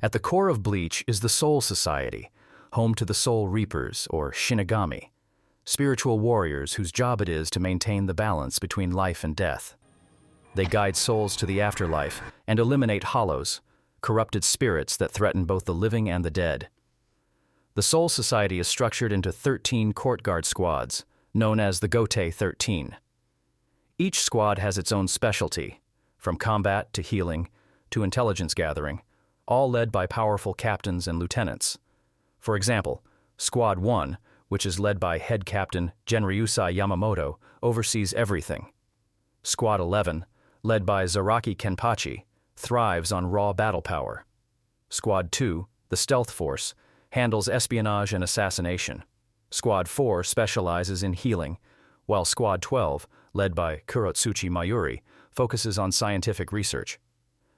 At the core of Bleach is the Soul Society, home to the Soul Reapers, or Shinigami, spiritual warriors whose job it is to maintain the balance between life and death. They guide souls to the afterlife and eliminate hollows, corrupted spirits that threaten both the living and the dead. The Soul Society is structured into 13 court guard squads, known as the Gotei 13. Each squad has its own specialty, from combat to healing to intelligence gathering, all led by powerful captains and lieutenants. For example, Squad 1, which is led by head captain Genryusai Yamamoto, oversees everything. Squad 11, led by Zaraki Kenpachi, thrives on raw battle power. Squad 2, the stealth force, handles espionage and assassination. Squad 4 specializes in healing, while Squad 12, led by Kurotsuchi Mayuri, focuses on scientific research.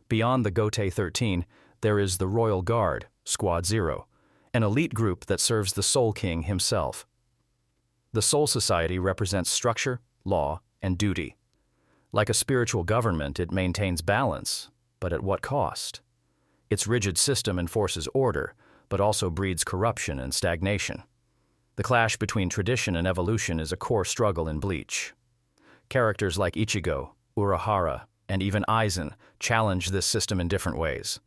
Beyond the Gotei 13, there is the Royal Guard, Squad 0, an elite group that serves the Soul King himself. The Soul Society represents structure, law, and duty. Like a spiritual government, it maintains balance, but at what cost? Its rigid system enforces order, but also breeds corruption and stagnation. The clash between tradition and evolution is a core struggle in Bleach. Characters like Ichigo, Urahara, and even Aizen challenge this system in different ways.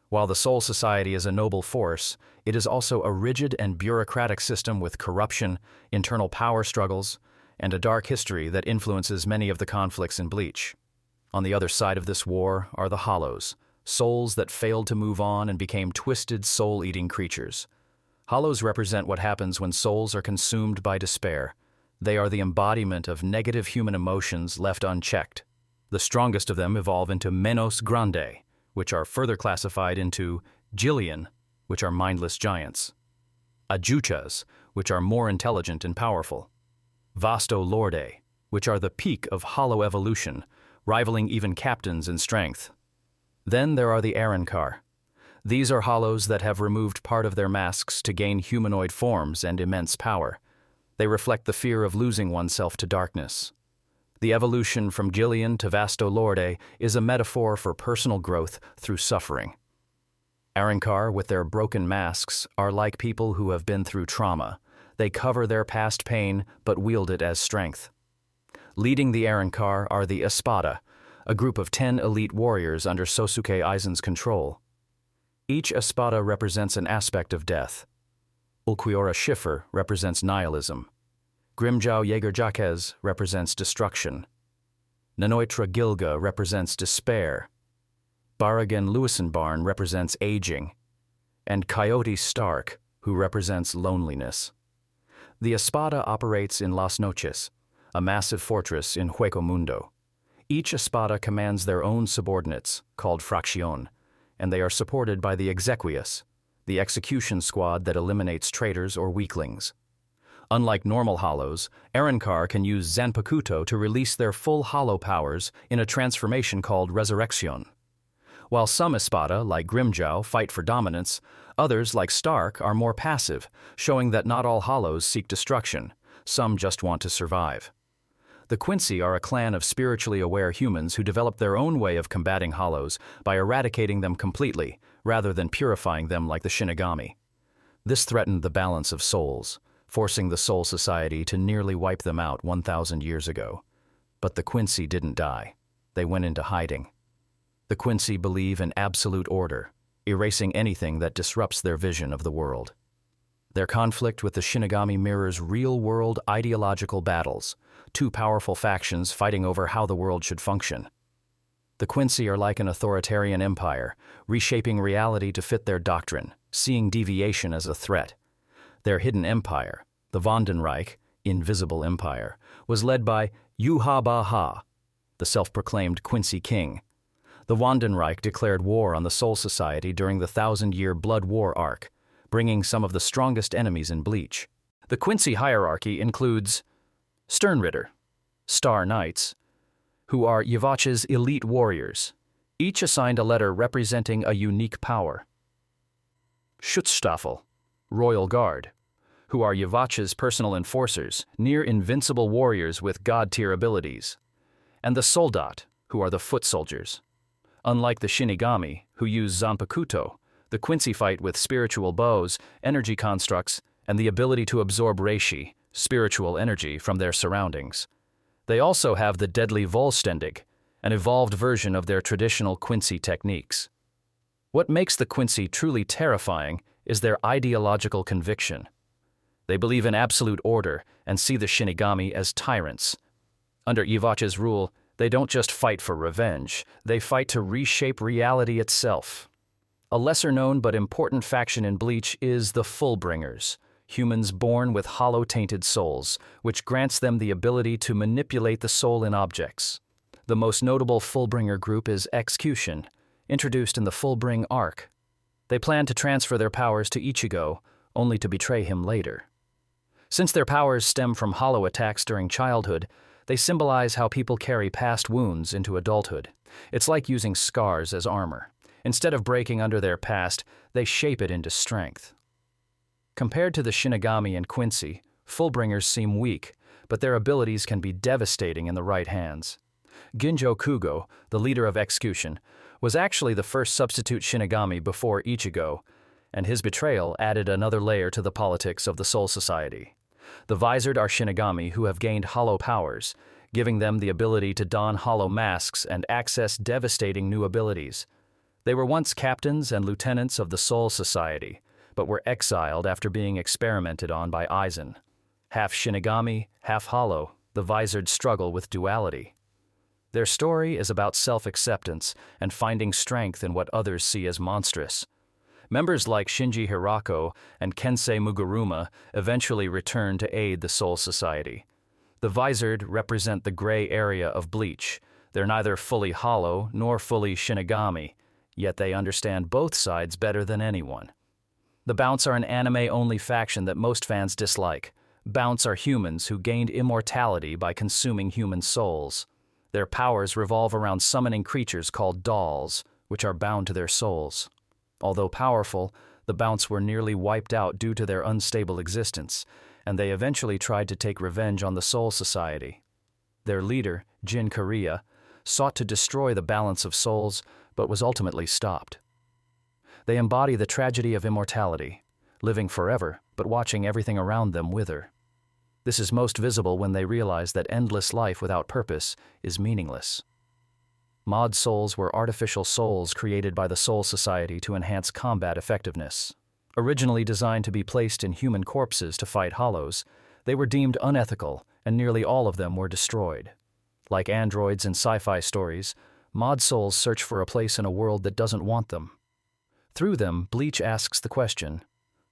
While the Soul Society is a noble force, it is also a rigid and bureaucratic system with corruption, internal power struggles, and a dark history that influences many of the conflicts in Bleach. On the other side of this war are the Hollows, souls that failed to move on and became twisted, soul-eating creatures. Hollows represent what happens when souls are consumed by despair. They are the embodiment of negative human emotions left unchecked. The strongest of them evolve into Menos Grande, which are further classified into Jillian, which are mindless giants, Ajuchas, which are more intelligent and powerful, Vasto Lorde, which are the peak of hollow evolution, rivaling even captains in strength. Then there are the Arrancar. These are hollows that have removed part of their masks to gain humanoid forms and immense power. They reflect the fear of losing oneself to darkness. The evolution from Jillian to Vasto Lorde is a metaphor for personal growth through suffering. Arrancar, with their broken masks, are like people who have been through trauma. They cover their past pain but wield it as strength. Leading the Arrancar are the Espada, a group of 10 elite warriors under Sosuke Aizen's control. Each Espada represents an aspect of death. Ulquiorra Schiffer represents nihilism. Grimjow Jaeger-Jacques represents destruction. Nanoitra Gilga represents despair. Barragan Lewisenbarn represents aging. And Coyote Stark, who represents loneliness. The Espada operates in Las Noches, a massive fortress in Hueco Mundo. Each Espada commands their own subordinates, called Fracción, and they are supported by the Exequias, the execution squad that eliminates traitors or weaklings. Unlike normal hollows, Arrancar can use Zanpakuto to release their full hollow powers in a transformation called Resurrection. While some Espada, like Grimjow, fight for dominance, others, like Stark, are more passive, showing that not all hollows seek destruction. Some just want to survive. The Quincy are a clan of spiritually aware humans who develop their own way of combating hollows by eradicating them completely, rather than purifying them like the Shinigami. This threatened the balance of souls, forcing the Soul Society to nearly wipe them out 1,000 years ago. But the Quincy didn't die. They went into hiding. The Quincy believe in absolute order, erasing anything that disrupts their vision of the world. Their conflict with the Shinigami mirrors real-world ideological battles, two powerful factions fighting over how the world should function. The Quincy are like an authoritarian empire, reshaping reality to fit their doctrine, seeing deviation as a threat. Their hidden empire, the Vondenreich, Invisible Empire, was led by Yuha-Baha, the self-proclaimed Quincy king. The Vondenreich declared war on the Soul Society during the 1,000-year Blood War arc, bringing some of the strongest enemies in Bleach. The Quincy hierarchy includes Sternritter, Star Knights, who are Yvache's elite warriors, each assigned a letter representing a unique power. Schutzstaffel, Royal Guard, who are Yvache's personal enforcers, near-invincible warriors with god-tier abilities. And the Soldat, who are the foot soldiers. Unlike the Shinigami, who use Zanpakuto, The Quincy fight with spiritual bows, energy constructs, and the ability to absorb reishi, spiritual energy, from their surroundings. They also have the deadly Vollständig, an evolved version of their traditional Quincy techniques. What makes the Quincy truly terrifying is their ideological conviction. They believe in absolute order and see the Shinigami as tyrants. Under Ivacha's rule, they don't just fight for revenge, they fight to reshape reality itself. A lesser-known but important faction in Bleach is the Fullbringers, humans born with hollow-tainted souls, which grants them the ability to manipulate the soul in objects. The most notable Fullbringer group is Execution, introduced in the Fullbring arc. They plan to transfer their powers to Ichigo, only to betray him later. Since their powers stem from hollow attacks during childhood, they symbolize how people carry past wounds into adulthood. It's like using scars as armor. Instead of breaking under their past, they shape it into strength. Compared to the Shinigami and Quincy, Fullbringers seem weak, but their abilities can be devastating in the right hands. Ginjo Kugo, the leader of Execution, was actually the first substitute Shinigami before Ichigo, and his betrayal added another layer to the politics of the Soul Society. The Visored are Shinigami who have gained hollow powers, giving them the ability to don hollow masks and access devastating new abilities. They were once captains and lieutenants of the Soul Society, but were exiled after being experimented on by Aizen. Half Shinigami, half hollow, the Visored struggle with duality. Their story is about self-acceptance and finding strength in what others see as monstrous. Members like Shinji Hirako and Kensei Muguruma eventually return to aid the Soul Society. The Visored represent the gray area of Bleach. They're neither fully hollow nor fully Shinigami, yet they understand both sides better than anyone. The Bounce are an anime-only faction that most fans dislike. Bounce are humans who gained immortality by consuming human souls. Their powers revolve around summoning creatures called dolls, which are bound to their souls. Although powerful, the Bounce were nearly wiped out due to their unstable existence, and they eventually tried to take revenge on the Soul Society. Their leader, Jin Kariya, sought to destroy the balance of souls, but was ultimately stopped. They embody the tragedy of immortality, living forever, but watching everything around them wither. This is most visible when they realize that endless life without purpose is meaningless. Mod souls were artificial souls created by the Soul Society to enhance combat effectiveness. Originally designed to be placed in human corpses to fight hollows, they were deemed unethical, and nearly all of them were destroyed. Like androids in sci-fi stories, mod souls search for a place in a world that doesn't want them. Through them, Bleach asks the question,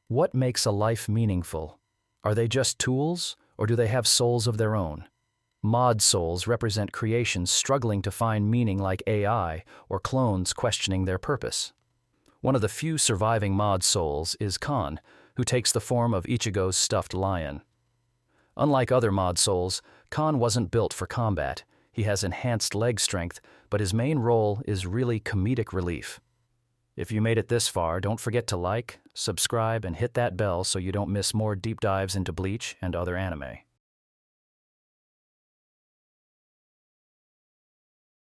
what makes a life meaningful? Are they just tools, or do they have souls of their own? Mod souls represent creations struggling to find meaning like AI, or clones questioning their purpose. One of the few surviving mod souls is Khan, who takes the form of Ichigo's stuffed lion. Unlike other mod souls, Khan wasn't built for combat. He has enhanced leg strength, but his main role is really comedic relief. If you made it this far, don't forget to like, subscribe, and hit that bell so you don't miss more deep dives into Bleach and other anime.